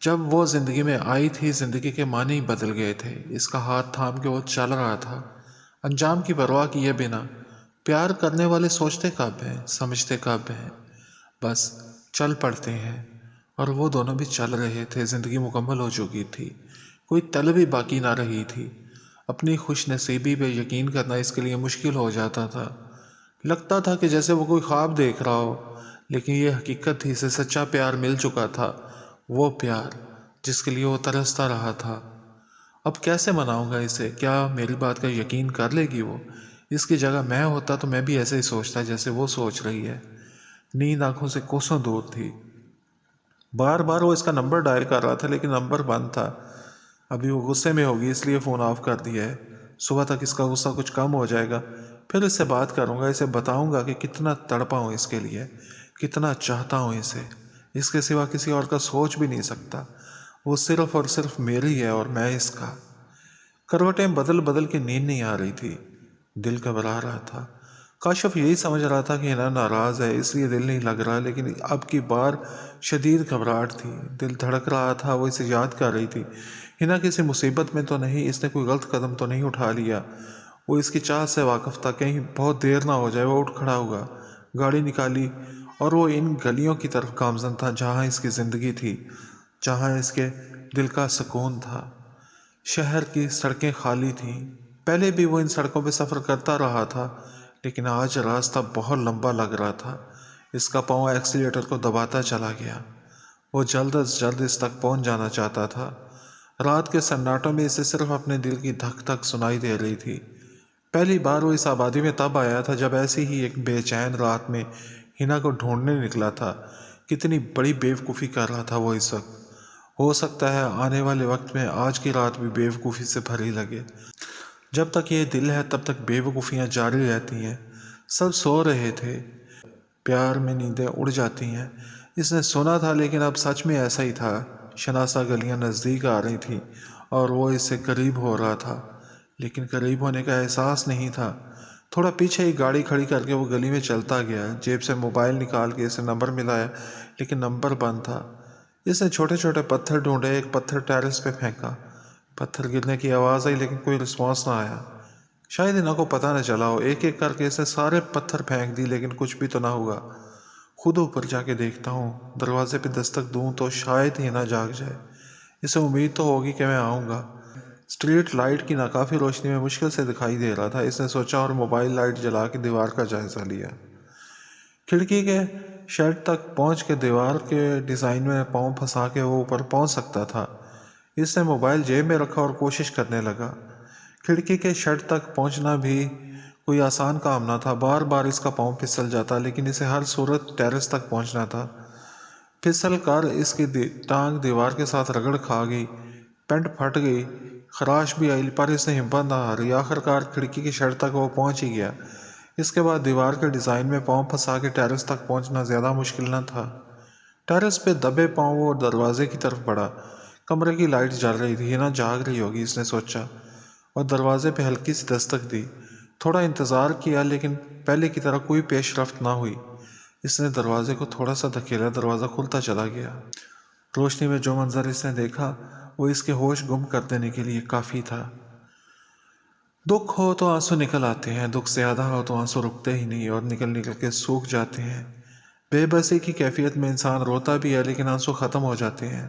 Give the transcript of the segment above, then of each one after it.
جب وہ زندگی میں آئی تھی زندگی کے معنی بدل گئے تھے۔ اس کا ہاتھ تھام کے وہ چل رہا تھا، انجام کی پرواہ کیے بنا۔ پیار کرنے والے سوچتے کب ہیں، سمجھتے کب ہیں، بس چل پڑتے ہیں۔ اور وہ دونوں بھی چل رہے تھے۔ زندگی مکمل ہو چکی تھی، کوئی طلب ہی باقی نہ رہی تھی۔ اپنی خوش نصیبی پہ یقین کرنا اس کے لیے مشکل ہو جاتا تھا۔ لگتا تھا کہ جیسے وہ کوئی خواب دیکھ رہا ہو، لیکن یہ حقیقت تھی۔ اسے سچا پیار مل چکا تھا، وہ پیار جس کے لیے وہ ترستا رہا تھا۔ اب کیسے مناؤں گا اسے؟ کیا میری بات کا یقین کر لے گی وہ؟ اس کی جگہ میں ہوتا تو میں بھی ایسے ہی سوچتا جیسے وہ سوچ رہی ہے۔ نیند آنکھوں سے کوسوں دور تھی۔ بار بار وہ اس کا نمبر ڈائل کر رہا تھا لیکن نمبر بند تھا۔ ابھی وہ غصے میں ہوگی اس لیے فون آف کر دیا ہے۔ صبح تک اس کا غصہ کچھ کم ہو جائے گا، پھر اس سے بات کروں گا، اسے بتاؤں گا کہ کتنا تڑپا ہوں اس کے لیے، کتنا چاہتا ہوں اسے۔ اس کے سوا کسی اور کا سوچ بھی نہیں سکتا۔ وہ صرف اور صرف میری ہے اور میں اس کا۔ کروٹیں بدل بدل کے نیند نہیں آ رہی تھی، دل گھبرا رہا تھا۔ کاشف یہی سمجھ رہا تھا کہ ہنا ناراض ہے اس لیے دل نہیں لگ رہا، لیکن اب کی بار شدید گھبراہٹ تھی۔ دل دھڑک رہا تھا، وہ اسے یاد کر رہی تھی۔ ہنا کسی مصیبت میں تو نہیں، اس نے کوئی غلط قدم تو نہیں اٹھا لیا؟ وہ اس کی چاہت سے واقف تھا، کہیں بہت دیر نہ ہو جائے۔ وہ اٹھ کھڑا ہوا، گاڑی نکالی اور وہ ان گلیوں کی طرف گامزن تھا جہاں اس کی زندگی تھی، جہاں اس کے دل کا سکون تھا۔ شہر کی سڑکیں خالی تھیں۔ پہلے بھی وہ ان سڑکوں پہ سفر کرتا رہا تھا، لیکن آج راستہ بہت لمبا لگ رہا تھا۔ اس کا پاؤں ایکسیلیٹر کو دباتا چلا گیا۔ وہ جلد از جلد اس تک پہنچ جانا چاہتا تھا۔ رات کے سناٹوں میں اسے صرف اپنے دل کی دھک دھک سنائی دے رہی تھی۔ پہلی بار وہ اس آبادی میں تب آیا تھا جب ایسی ہی ایک بے چین رات میں ہنا کو ڈھونڈنے نکلا تھا۔ کتنی بڑی بیوقوفی کر رہا تھا وہ اس وقت۔ ہو سکتا ہے آنے والے وقت میں آج کی رات بھی بیوقوفی سے بھری لگے۔ جب تک یہ دل ہے تب تک بیوقوفیاں جاری رہتی ہیں۔ سب سو رہے تھے، پیار میں نیندیں اڑ جاتی ہیں۔ اس نے سنا تھا لیکن اب سچ میں ایسا ہی تھا۔ شناسا گلیاں نزدیک آ رہی تھیں اور وہ اس سے قریب ہو رہا تھا، لیکن قریب ہونے کا احساس نہیں تھا۔ تھوڑا پیچھے ہی گاڑی کھڑی کر کے وہ گلی میں چلتا گیا۔ جیب سے موبائل نکال کے اسے نمبر ملایا لیکن نمبر بند تھا۔ اس نے چھوٹے چھوٹے پتھر ڈھونڈے، ایک پتھر ٹیرس پہ پھینکا۔ پتھر گرنے کی آواز آئی لیکن کوئی رسپانس نہ آیا۔ شاید ہنا کو پتہ نہ چلا ہو۔ ایک ایک کر کے اس نے سارے پتھر پھینک دی لیکن کچھ بھی تو نہ ہوا۔ خود اوپر جا کے دیکھتا ہوں، دروازے پہ دستک دوں تو شاید ہنا جاگ جائے۔ اسے امید تو ہوگی کہ میں آؤں گا۔ اسٹریٹ لائٹ کی ناکافی روشنی میں مشکل سے دکھائی دے رہا تھا۔ اس نے سوچا اور موبائل لائٹ جلا کے دیوار کا جائزہ لیا۔ کھڑکی کے شیڈ تک پہنچ کے دیوار کے ڈیزائن میں پاؤں پھنسا کے وہ اوپر پہنچ سکتا تھا۔ اس نے موبائل جیب میں رکھا اور کوشش کرنے لگا۔ کھڑکی کے شیڈ تک پہنچنا بھی کوئی آسان کام نہ تھا۔ بار بار اس کا پاؤں پھسل جاتا لیکن اسے ہر صورت ٹیرس تک پہنچنا تھا۔ پھسل کر اس کی ٹانگ دیوار کے ساتھ رگڑ کھا گئی، پینٹ پھٹ گئی، خراش بھی آئی، پر اس نے ہمت نہ ہاری۔ آخر کار کھڑکی کے شیڈ تک وہ پہنچ ہی گیا۔ اس کے بعد دیوار کے ڈیزائن میں پاؤں پھنسا کے ٹیرس تک پہنچنا زیادہ مشکل نہ تھا۔ ٹیرس پہ دبے پاؤں وہ دروازے کی طرف بڑھا۔ کمرے کی لائٹ جل رہی تھی۔ ہنا جاگ رہی ہوگی اس نے سوچا، اور دروازے پہ ہلکی سی دستک دی۔ تھوڑا انتظار کیا لیکن پہلے کی طرح کوئی پیش رفت نہ ہوئی۔ اس نے دروازے کو تھوڑا سا دھکیلا، دروازہ کھلتا چلا گیا۔ روشنی میں جو منظر اس نے دیکھا وہ اس کے ہوش گم کر دینے کے لیے کافی تھا۔ دکھ ہو تو آنسو نکل آتے ہیں، دکھ زیادہ ہو تو آنسو رکتے ہی نہیں اور نکل نکل کے سوکھ جاتے ہیں۔ بے بسی کی کیفیت میں انسان روتا بھی ہے لیکن آنسو ختم ہو جاتے ہیں۔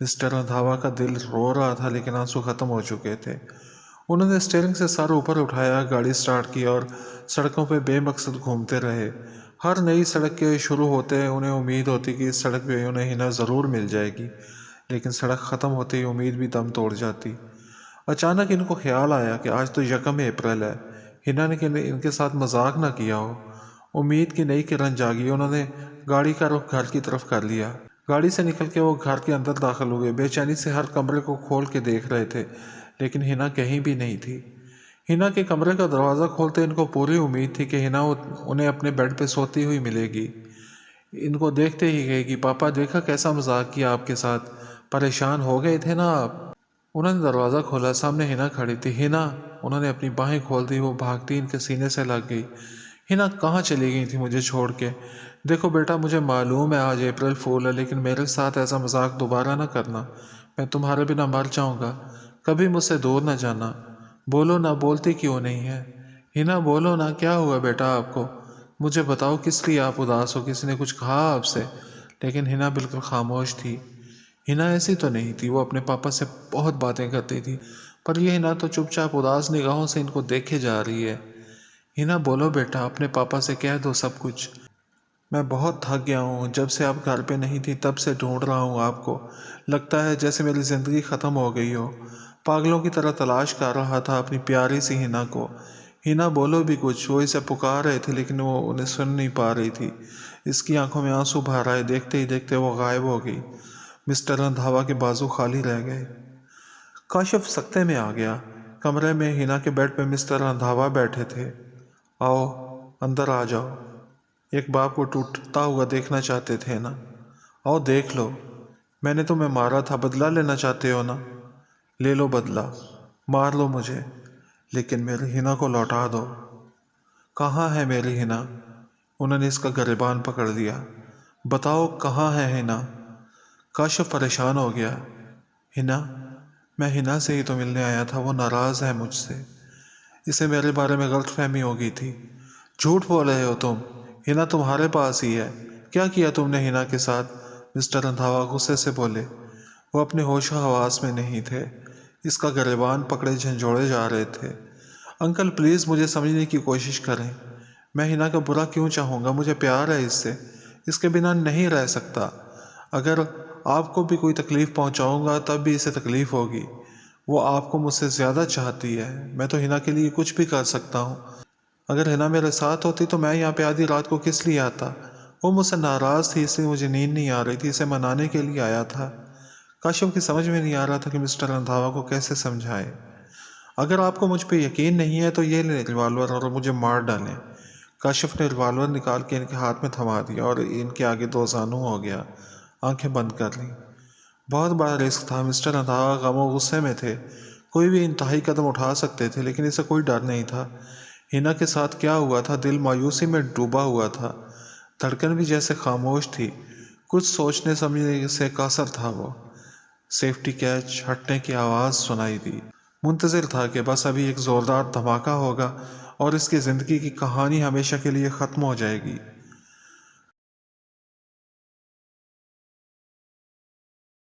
مسٹر رندھاوا کا دل رو رہا تھا لیکن آنسو ختم ہو چکے تھے۔ انہوں نے اسٹیئرنگ سے سر اوپر اٹھایا، گاڑی سٹارٹ کی اور سڑکوں پہ بے مقصد گھومتے رہے۔ ہر نئی سڑک کے شروع ہوتے انہیں امید ہوتی کہ اس سڑک پہ انہیں ہنا ضرور مل جائے گی، لیکن سڑک ختم ہوتے ہی امید بھی دم توڑ جاتی۔ اچانک ان کو خیال آیا کہ آج تو 1 اپریل ہے، ہنا نے ان کے ساتھ مذاق نہ کیا ہو۔ امید کی نئی کرن جاگی۔ انہوں نے گاڑی کا رخ گھر کی طرف کر لیا۔ گاڑی سے نکل کے وہ گھر کے اندر داخل ہوئے۔ بے چینی سے ہر کمرے کو کھول کے دیکھ رہے تھے لیکن ہنا کہیں بھی نہیں تھی۔ ہنا کے کمرے کا دروازہ کھولتے ان کو پوری امید تھی کہ ہنا انہیں اپنے بیڈ پہ سوتی ہوئی ملے گی۔ ان کو دیکھتے ہی کہے گی، پاپا دیکھا کیسا مذاق کیا آپ کے ساتھ، پریشان ہو گئے تھے نا آپ۔ انہوں نے دروازہ کھولا، سامنے ہنا کھڑی تھی۔ ہنا، انہوں نے اپنی باہیں کھول دی۔ وہ بھاگتی ان کے سینے سے لگ گئی۔ ہنا کہاں چلی گئی تھی مجھے چھوڑ کے؟ دیکھو بیٹا، مجھے معلوم ہے آج اپریل فول ہے، لیکن میرے ساتھ ایسا مذاق دوبارہ نہ کرنا، میں تمہارے بنا مر جاؤں گا، کبھی مجھ سے دور نہ جانا۔ بولو نا، بولتی کیوں نہیں ہے؟ ہنا بولو نا، کیا ہوا بیٹا آپ کو؟ مجھے بتاؤ کس لیے آپ اداس ہو، کسی نے کچھ کہا آپ سے؟ لیکن ہنا بالکل خاموش تھی۔ ہنا ایسی تو نہیں تھی، وہ اپنے پاپا سے بہت باتیں کرتی تھی، پر یہ ہنا تو چپ چاپ اداس نگاہوں سے ان کو دیکھے جا رہی ہے۔ ہنا بولو بیٹا، اپنے پاپا سے کہہ دو سب کچھ۔ میں بہت تھک گیا ہوں، جب سے آپ گھر پہ نہیں تھی تب سے ڈھونڈ رہا ہوں آپ کو، لگتا ہے جیسے میری زندگی ختم ہو گئی ہو، پاگلوں کی طرح تلاش کر رہا تھا اپنی پیاری سی ہنا کو۔ ہنا بولو بھی کچھ، وہ اسے پکار رہے تھے لیکن وہ انہیں سن نہیں پا رہی تھی، اس کی آنکھوں میں آنسو بھر آئے، دیکھتے ہی دیکھتے وہ غائب ہو گئی۔ مسٹر رندھاوا کے بازو خالی رہ گئے۔ کاشف سکتے میں آ گیا۔ کمرے میں ہنا کے بیڈ پہ مسٹر رندھاوا بیٹھے تھے۔ آؤ اندر آ جاؤ، ایک باپ کو ٹوٹتا ہوا دیکھنا چاہتے تھے نا؟ آؤ دیکھ لو، میں نے تمہیں مارا تھا، بدلہ لینا چاہتے ہو نا؟ لے لو بدلہ، مار لو مجھے، لیکن میری ہنا کو لوٹا دو۔ کہاں ہے میری ہنا؟ انہوں نے اس کا گریبان پکڑ لیا۔ بتاؤ کہاں ہے ہنا؟ کاشف پریشان ہو گیا۔ ہنا؟ میں ہنا سے ہی تو ملنے آیا تھا، وہ ناراض ہے مجھ سے، اسے میرے بارے میں غلط فہمی ہو گئی تھی۔ جھوٹ بول رہے ہو تم، ہنا تمہارے پاس ہی ہے۔ کیا کیا تم نے ہنا کے ساتھ؟ مسٹر رندھاوا غصے سے بولے۔ وہ اپنے ہوش و حواس میں نہیں تھے، اس کا گریبان پکڑے جھنجھوڑے جا رہے تھے۔ انکل پلیز مجھے سمجھنے کی کوشش کریں، میں ہنا کا برا کیوں چاہوں گا؟ مجھے پیار ہے اس سے، اس کے بنا نہیں رہ سکتا۔ اگر آپ کو بھی کوئی تکلیف پہنچاؤں گا تب بھی اسے تکلیف ہوگی، وہ آپ کو مجھ سے زیادہ چاہتی ہے، میں تو ہنا کے لیے کچھ بھی کر سکتا ہوں۔ اگر ہنا میرے ساتھ ہوتی تو میں یہاں پہ آدھی رات کو کس لیے آتا؟ وہ مجھ سے ناراض تھی، اس لیے مجھے نیند نہیں آ رہی تھی، اسے منانے کے لیے آیا تھا۔ کاشف کی سمجھ میں نہیں آ رہا تھا کہ مسٹر رندھاوا کو کیسے سمجھائے۔ اگر آپ کو مجھ پہ یقین نہیں ہے تو یہ لیں ریوالور اور مجھے مار ڈالیں۔ کاشف نے ریوالور نکال کے ان کے ہاتھ میں تھما دیا اور ان کے آگے دو زانو ہو گیا، آنکھیں بند کر لیں۔ بہت بڑا رسک تھا، مسٹر رندھاوا غم و غصے میں تھے، کوئی بھی انتہائی قدم اٹھا سکتے تھے، لیکن اسے کوئی ڈر نہیں تھا۔ ہنا کے ساتھ کیا ہوا تھا؟ دل مایوسی میں ڈوبا ہوا تھا، دھڑکن بھی جیسے خاموش تھی، کچھ سوچنے سمجھنے سے قاصر تھا وہ۔ سیفٹی کیچ ہٹنے کی آواز سنائی دی۔ منتظر تھا کہ بس ابھی ایک زوردار دھماکہ ہوگا اور اس کی زندگی کی کہانی ہمیشہ کے لیے ختم ہو جائے گی۔